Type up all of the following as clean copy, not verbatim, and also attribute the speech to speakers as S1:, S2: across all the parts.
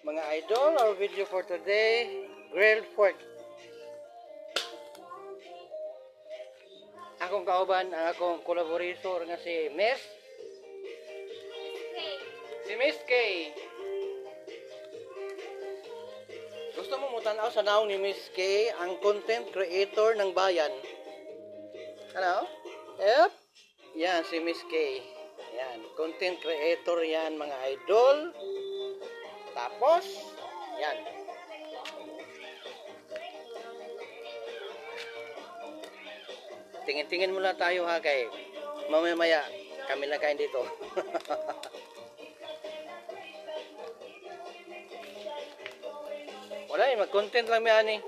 S1: Mga idol, our video for today, grilled pork. Akong kauban, ang akong collaborator nga si Miss. Si Miss K. Gusto mo mutanaw sa naong ni Miss K, ang content creator ng bayan. Ano? Yep. Yan, si Miss K. Yan, content creator yan mga idol. Tapos, yan. Tingin-tingin muna tayo ha kay mamaya kami na kain dito. Wala eh, mag-content lang yan eh.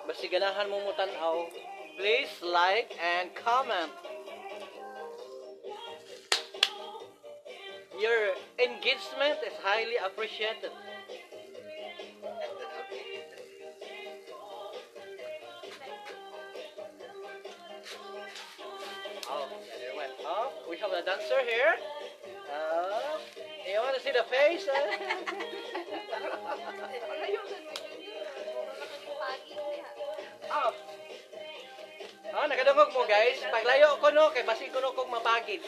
S1: Basta ganahan mo mo tanaw. Please like and comment. Your engagement is highly appreciated. Oh, there went. Oh, we have a dancer here. You want to see the face? Oh. Oh, nakadungog mo guys. Paglayo ko no, kay basi ko no kung mapagid.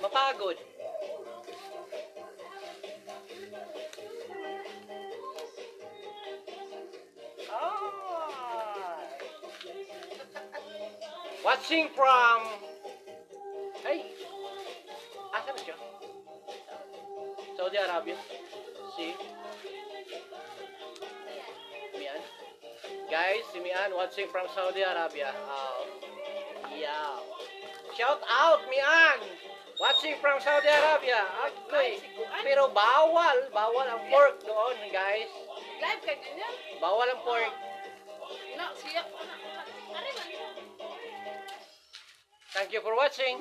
S1: Mapagod. Watching from... Hey! Asa na siya? Saudi Arabia. Si Mian. Guys, si Mian watching from Saudi Arabia. Yeah. Shout out, Mian! Watching from Saudi Arabia. Okay. Pero bawal. Bawal ang pork doon, guys.
S2: Live ka ganyan?
S1: Bawal ang pork.
S2: No, siya.
S1: Thank you for watching.